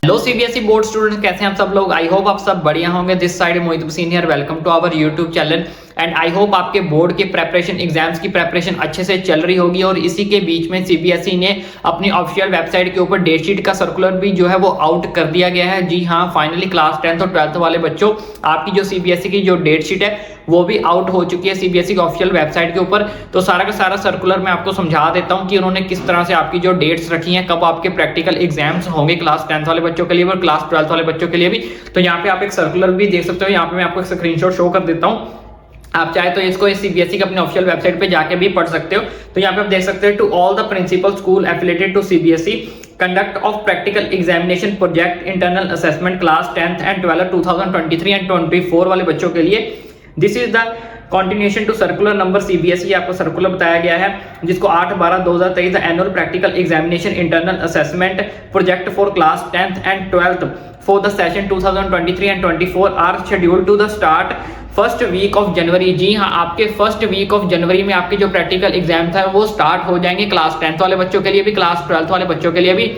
Hello CBSE board student, कैसे हैं आप सब लोग। आई होप आप सब बढ़िया होंगे। This side Mohit Hussain here, welcome to our YouTube channel and I hope आपके बोर्ड की प्रेपरेशन, एग्जाम्स की प्रेपरेशन अच्छे से चल रही होगी। और इसी के बीच में सीबीएसई ने अपनी ऑफिशियल वेबसाइट के ऊपर डेट शीट का सर्कुलर भी जो है वो आउट कर दिया गया है। जी हाँ, फाइनली क्लास 10th और 12th वाले बच्चों, आपकी जो सीबीएसई की जो डेट शीट है वो भी आउट हो चुकी है सीबीएसई की ऑफिशियल वेबसाइट के ऊपर। तो सारा का सारा सर्कुलर मैं आपको समझा देता हूं कि उन्होंने किस तरह से आपकी जो डेट्स रखी हैं, कब आपके प्रैक्टिकल एग्जाम्स होंगे क्लास 10th वाले बच्चों के लिए और क्लास 12th वाले बच्चों के लिए भी। तो यहाँ पे आप एक सर्कुलर भी देख सकते हो। यहाँ पे मैं आपको एक स्क्रीनशॉट शो कर देता हूँ। आप चाहे तो इसको सीबीएसई की अपनी ऑफिशियल वेबसाइट पे जाके भी पढ़ सकते हो। तो यहाँ पे आप देख सकते हो, to all the principal school affiliated to CBSE, conduct of practical examination project internal assessment class 10th and 12th 2023 and 24 वाले बच्चों के लिए। This is the continuation to circular number CBSE, आपको सर्कुलर बताया गया है जिसको 8/12/2023 annual practical examination internal assessment project for class 10th and 12th for the session 2023 and 24 are scheduled to the start first week of January. जी हाँ, आपके first week of January में आपके जो प्रैक्टिकल एग्जाम था वो स्टार्ट हो जाएंगे class 10th वाले बच्चों के लिए भी, क्लास 12th वाले बच्चों के लिए भी,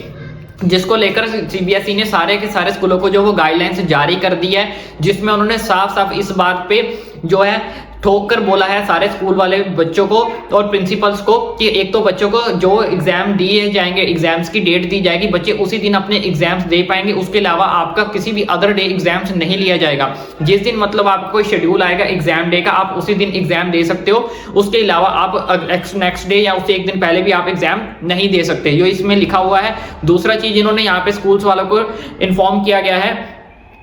जिसको लेकर सीबीएसई ने सारे के सारे स्कूलों को जो वो गाइडलाइंस जारी कर दी है, जिसमें उन्होंने साफ साफ इस बात पे जो है ठोक कर बोला है सारे स्कूल वाले बच्चों को और प्रिंसिपल्स को कि एक तो बच्चों को जो एग्जाम दिए जाएंगे, एग्जाम्स की डेट दी जाएगी, बच्चे उसी दिन अपने एग्जाम्स दे पाएंगे। उसके अलावा आपका किसी भी अदर डे एग्जाम्स नहीं लिया जाएगा। जिस दिन मतलब आपका कोई शेड्यूल आएगा एग्जाम डे का, आप उसी दिन एग्जाम दे सकते हो। उसके अलावा आप नेक्स्ट डे या उससे एक दिन पहले भी आप एग्जाम नहीं दे सकते, जो इसमें लिखा हुआ है। दूसरा चीज इन्होंने यहाँ पे स्कूल्स वालों को इन्फॉर्म किया गया है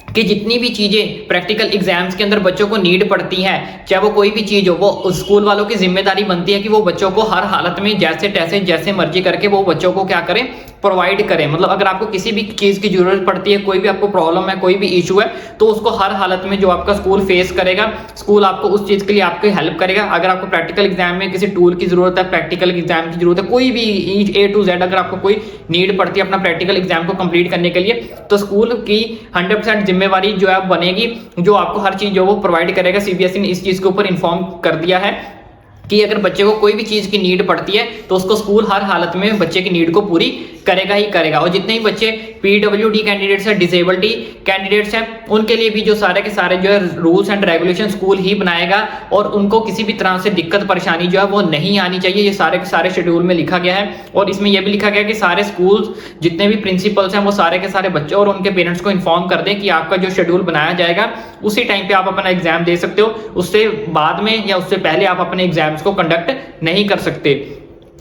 कि जितनी भी चीजें प्रैक्टिकल एग्जाम्स के अंदर बच्चों को नीड पड़ती है, चाहे वो कोई भी चीज हो, वो स्कूल वालों की जिम्मेदारी बनती है कि वो बच्चों को हर हालत में जैसे तैसे जैसे मर्जी करके वो बच्चों को क्या करें, प्रोवाइड करें। मतलब अगर आपको किसी भी चीज की जरूरत पड़ती है, कोई भी आपको प्रॉब्लम है, कोई भी इशू है, तो उसको हर हालत में जो आपका स्कूल फेस करेगा, स्कूल आपको उस चीज के लिए आपकी हेल्प करेगा। अगर आपको प्रैक्टिकल एग्जाम में किसी टूल की जरूरत है, प्रैक्टिकल एग्जाम की जरूरत है, कोई भी A to Z अगर आपको कोई नीड पड़ती है अपना प्रैक्टिकल एग्जाम को कंप्लीट करने के लिए, तो स्कूल की 100% जिम्मेवारी जो है बनेगी, जो आपको हर चीज जो वो प्रोवाइड करेगा। सीबीएसई ने इस चीज के ऊपर इन्फॉर्म कर दिया है कि अगर बच्चे को कोई भी चीज की नीड पड़ती है तो उसको स्कूल हर हालत में बच्चे की नीड को पूरी करेगा ही करेगा। और जितने ही बच्चे पीडब्ल्यूडी कैंडिडेट्स हैं, डिसेबल्टी कैंडिडेट्स हैं, उनके लिए भी जो सारे के सारे जो है रूल्स एंड रेगुलेशन स्कूल ही बनाएगा और उनको किसी भी तरह से दिक्कत परेशानी जो है वो नहीं आनी चाहिए। ये सारे के सारे शेड्यूल में लिखा गया है। और इसमें यह भी लिखा गया कि सारे स्कूल जितने भी प्रिंसिपल्स हैं वो सारे के सारे बच्चों और उनके पेरेंट्स को इन्फॉर्म कर दें कि आपका जो शेड्यूल बनाया जाएगा उसी टाइम पे आप अपना एग्जाम दे सकते हो, उससे बाद में या उससे पहले आप अपने एग्जाम्स को कंडक्ट नहीं कर सकते।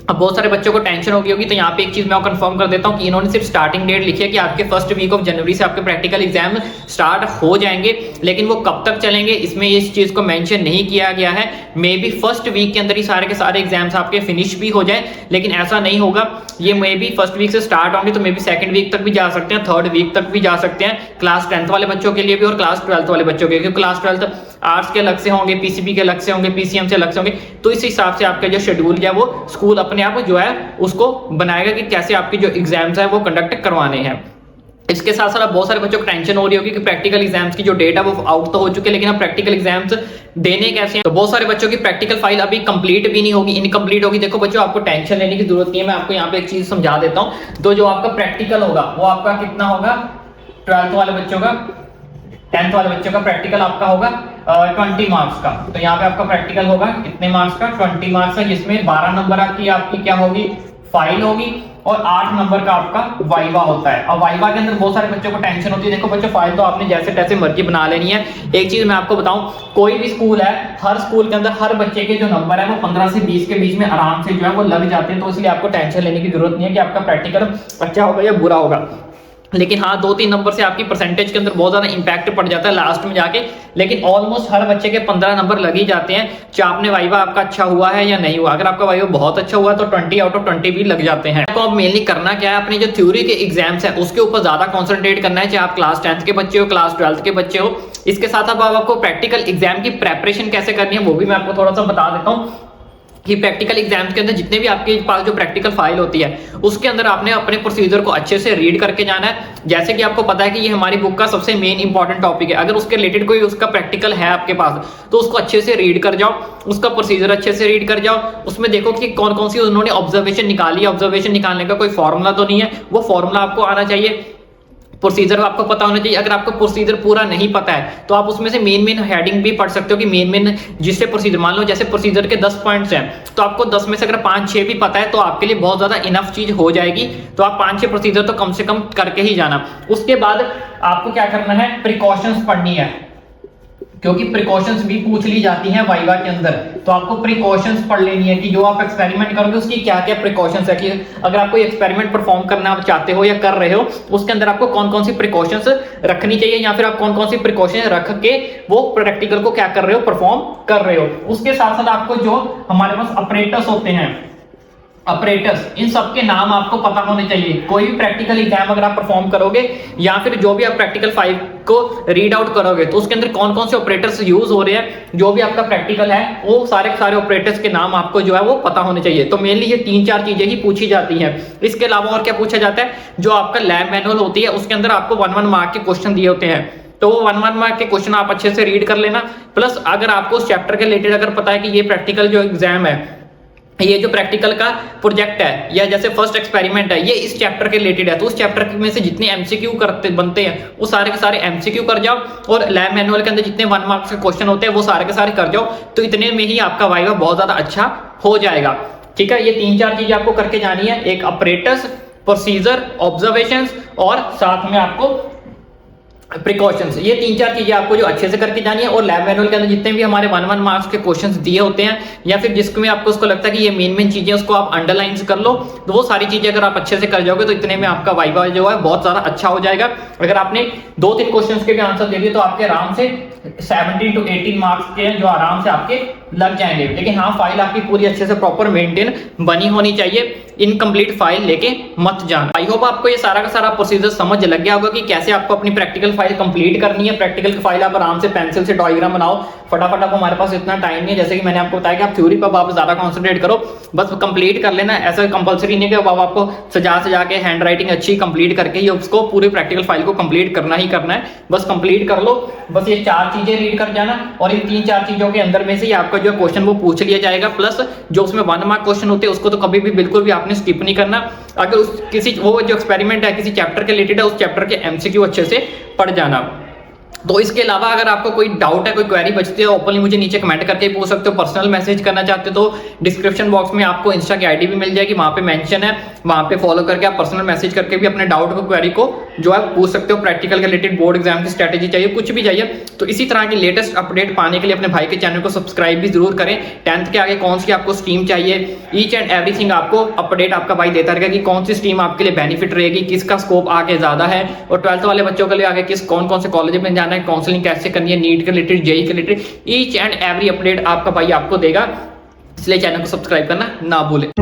अब बहुत सारे बच्चों को टेंशन होगी तो यहाँ पे एक चीज मैं कंफर्म कर देता हूँ कि इन्होंने सिर्फ स्टार्टिंग डेट लिखी है कि आपके फर्स्ट वीक ऑफ जनवरी से आपके प्रैक्टिकल एग्जाम स्टार्ट हो जाएंगे, लेकिन वो कब तक चलेंगे इसमें इस चीज को मेंशन नहीं किया गया है। मे बी फर्स्ट वीक के अंदर ही सारे के सारे एग्जाम्स आपके फिनिश भी हो जाए, लेकिन ऐसा नहीं होगा। ये मे बी फर्स्ट वीक से स्टार्ट होंगे तो मे बी सेकंड वीक तक भी जा सकते हैं, थर्ड वीक तक भी जा सकते हैं, क्लास 10th वाले बच्चों के लिए भी और क्लास 12th वाले बच्चों के लिए। क्योंकि क्लास 12th आर्ट्स के अलग से होंगे, पीसीबी के अलग से होंगे, पीसीएम से अलग से होंगे। तो इस हिसाब से आपका जो शेड्यूल है वो स्कूल अपने आप जो है उसको बनाएगा कि कैसे आपके जो एग्जाम्स है वो कंडक्ट करवाने हैं। इसके साथ साथ बहुत सारे बच्चों को टेंशन हो रही होगी कि प्रैक्टिकल एग्जाम्स की जो डेट है वो आउट तो हो चुके हैं, लेकिन अब प्रैक्टिकल एग्जाम्स देने कैसे हैं। तो बहुत सारे बच्चों की प्रैक्टिकल फाइल अभी कंप्लीट भी नहीं होगी, इनकम्प्लीट होगी। देखो बच्चों, आपको टेंशन लेने की जरूरत नहीं है। मैं आपको यहाँ पे एक चीज समझा देता हूँ। तो जो आपका प्रैक्टिकल होगा वो आपका कितना होगा, 12th वाले बच्चों का, 10th वाले बच्चों का प्रैक्टिकल आपका होगा 20 मार्क्स का। तो यहाँ पे आपका प्रैक्टिकल होगा कितने मार्क्स का, 20 मार्क्स का, जिसमें 12 नंबर आपकी क्या होगी, फाइल होगी, और 8 नंबर का आपका वाइवा होता है। और वाइवा के अंदर बहुत सारे बच्चों को टेंशन होती है। देखो बच्चों, फाइल तो आपने जैसे तैसे मर्जी बना लेनी है। एक चीज मैं आपको बताऊं, कोई भी स्कूल है, हर स्कूल के अंदर हर बच्चे के जो नंबर है वो 15 से 20 के बीच में आराम से जो है वो लग जाते हैं। तो इसलिए आपको टेंशन लेने की जरूरत नहीं है कि आपका प्रैक्टिकल अच्छा होगा या बुरा होगा। लेकिन हाँ, 2-3 नंबर से आपकी परसेंटेज के अंदर बहुत ज्यादा इंपैक्ट पड़ जाता है लास्ट में जाके, लेकिन ऑलमोस्ट हर बच्चे के 15 नंबर लग ही जाते हैं, चाहे आपने वाइवा आपका अच्छा हुआ है या नहीं हुआ। अगर आपका वाइवा बहुत अच्छा हुआ तो 20 आउट ऑफ 20 भी लग जाते हैं। तो अब मेनली करना क्या है, अपने जो थ्योरी के एग्जाम्स है उसके ऊपर ज्यादा कॉन्सेंट्रेट करना है, चाहे आप क्लास 10th के बच्चे हो, क्लास 12th के बच्चे हो। इसके साथ अब आपको प्रैक्टिकल एग्जाम की प्रेपरेशन कैसे करनी है वो भी मैं आपको थोड़ा सा बता देता हूँ कि प्रैक्टिकल एग्जाम्स के अंदर जितने भी आपके पास जो प्रैक्टिकल फाइल होती है उसके अंदर आपने अपने प्रोसीजर को अच्छे से रीड करके जाना है। जैसे कि आपको पता है कि ये हमारी बुक का सबसे मेन इंपॉर्टेंट टॉपिक है। अगर उसके रिलेटेड कोई उसका प्रैक्टिकल है आपके पास तो उसको अच्छे से रीड कर जाओ, उसका प्रोसीजर अच्छे से रीड कर जाओ। उसमें देखो कि कौन कौन सी उन्होंने ऑब्जर्वेशन निकाली है। ऑब्जर्वेशन निकालने का कोई फॉर्मूला तो नहीं है, वो फॉर्मूला आपको आना चाहिए। प्रोसीजर आपको पता होना चाहिए। अगर आपको प्रोसीजर पूरा नहीं पता है तो आप उसमें से मेन हेडिंग भी पढ़ सकते हो कि मेन जिससे प्रोसीजर, मान लो जैसे प्रोसीजर के 10 पॉइंट्स हैं तो आपको 10 में से अगर 5-6 भी पता है तो आपके लिए बहुत ज्यादा इनफ चीज हो जाएगी। तो आप 5-6 प्रोसीजर तो कम से कम करके ही जाना। उसके बाद आपको क्या करना है, प्रिकॉशंस पढ़नी है, क्योंकि प्रिकॉशंस भी पूछ ली जाती हैं वाइवा के अंदर। तो आपको प्रिकॉशंस पढ़ लेनी है कि जो आप एक्सपेरिमेंट करोगे उसकी क्या क्या प्रिकॉशंस है, कि अगर आप कोई एक्सपेरिमेंट परफॉर्म करना चाहते हो या कर रहे हो उसके अंदर आपको कौन कौन सी प्रिकॉशंस रखनी चाहिए, या फिर आप कौन कौन सी प्रिकॉशन रख के वो प्रैक्टिकल को क्या कर रहे हो, परफॉर्म कर रहे हो। उसके साथ साथ आपको जो हमारे पास ऑपरेटर्स होते हैं, ऑपरेटर्स, इन सब के नाम आपको पता होने चाहिए। कोई भी प्रैक्टिकल एग्जाम अगर आप परफॉर्म करोगे या फिर जो भी आप प्रैक्टिकल 5 को रीड आउट करोगे तो उसके अंदर कौन कौन से ऑपरेटर्स यूज हो रहे हैं, जो भी आपका प्रैक्टिकल है वो सारे ऑपरेटर्स के नाम आपको जो है वो पता होने चाहिए। तो मेनली ये 3-4 चीजें ही पूछी जाती हैं। इसके अलावा और क्या पूछा जाता है, जो आपका लैब मैनुअल होती है उसके अंदर आपको 1-1 मार्क के क्वेश्चन दिए होते हैं, तो वो 1-1 मार्क के क्वेश्चन आप अच्छे से रीड कर लेना। प्लस अगर आपको उस चैप्टर के रिलेटेड अगर पता है कि ये प्रैक्टिकल जो एग्जाम है, ये जो प्रैक्टिकल का प्रोजेक्ट है या जैसे फर्स्ट एक्सपेरिमेंट है ये इस चैप्टर के रिलेटेड है, तो उस चैप्टर में से जितने एमसीक्यू बनते हैं वो सारे के सारे एमसीक्यू कर जाओ, और लैब मैनुअल के अंदर जितने 1 मार्क्स के क्वेश्चन होते हैं वो सारे के सारे कर जाओ। तो इतने में ही आपका वाइवा बहुत ज्यादा अच्छा हो जाएगा। ठीक है, ये 3-4 चीजें आपको करके जानी है, एक ऑपरेटर्स, प्रोसीजर, ऑब्जर्वेशंस और साथ में आपको प्रिकॉशंस। ये 3-4 चीजें आपको जो अच्छे से करके जानी है। और लैब मैनुअल के अंदर जितने भी हमारे 1-1 मार्क्स के क्वेश्चंस दिए होते हैं या फिर जिसमें आपको उसको लगता है कि ये मेन चीजें उसको आप अंडरलाइन कर लो, तो वो सारी चीजें अगर आप अच्छे से कर जाओगे तो इतने में आपका वाइवा जो है बहुत ज्यादा अच्छा हो जाएगा। अगर आपने 2-3 क्वेश्चंस के भी आंसर दे दिए तो आपके आराम से 17 to 18 मार्क्स के जो आराम से आपके लग जाएंगे। लेकिन हाँ, फाइल आपकी पूरी अच्छे से प्रॉपर मेंटेन बनी होनी चाहिए, इनकम्प्लीट फाइल लेके मत जाना। आई होप आपको ये सारा का सारा प्रोसीजर समझ लग गया होगा कि कैसे आपको अपनी प्रैक्टिकल फाइल कंप्लीट करनी है। प्रैक्टिकल की फाइल आप आराम से पेंसिल से डायग्राम बनाओ फटाफट। आप, हमारे पास इतना टाइम नहीं है, जैसे कि मैंने आपको बताया कि आप थ्योरी पर आप ज्यादा कॉन्सेंट्रेट करो, बस कंप्लीट कर लेना। ऐसा कंपलसरी नहीं कि अब आपको सजा के हैंड राइटिंग अच्छी कंप्लीट करके ही उसको पूरी प्रैक्टिकल फाइल को कंप्लीट करना ही करना है, बस कंप्लीट कर लो। बस ये 4 चीजें रीड कर जाना और इन 3-4 चीजों के अंदर में से आपका जो क्वेश्चन वो पूछ लिया जाएगा। प्लस जो उसमें 1 मार्क क्वेश्चन होते हैं उसको तो कभी भी बिल्कुल भी आपने स्किप नहीं करना। अगर उस किसी वो जो एक्सपेरिमेंट है किसी चैप्टर के रिलेटेड है उस चैप्टर के एमसीक्यू अच्छे से पढ़ जाना। तो इसके अलावा अगर आपको कोई डाउट है, कोई क्वेरी बचती है, ओपनली मुझे नीचे कमेंट करके पूछ सकते हो। पर्सनल मैसेज करना चाहते हो तो डिस्क्रिप्शन बॉक्स में आपको इंस्टा की आईडी भी मिल जाएगी, वहां पे मेंशन है, वहां पे फॉलो करके आप पर्सनल मैसेज करके भी अपने डाउट को, क्वेरी को जो है पूछ सकते हो। प्रैक्टिकल के रिलेटेड, बोर्ड एग्जाम की स्ट्रेटेजी चाहिए, कुछ भी चाहिए तो इसी तरह की लेटेस्ट अपडेट पाने के लिए अपने भाई के चैनल को सब्सक्राइब भी जरूर करें। 10th के आगे कौन सी आपको स्ट्रीम चाहिए, ईच एंड एवरीथिंग आपको अपडेट आपका भाई देता रहेगा कि कौन सी स्ट्रीम आपके लिए बेनिफिट रहेगी, किसका स्कोप आगे ज्यादा है, और 12th वाले बच्चों के लिए आगे कौन कौन से कॉलेज में जाना है, काउंसलिंग कैसे करनी है, नीट के रिलेटेड, जेई के related, each and every update आपका भाई आपको देगा। इसलिए चैनल को सब्सक्राइब करना ना भूलें।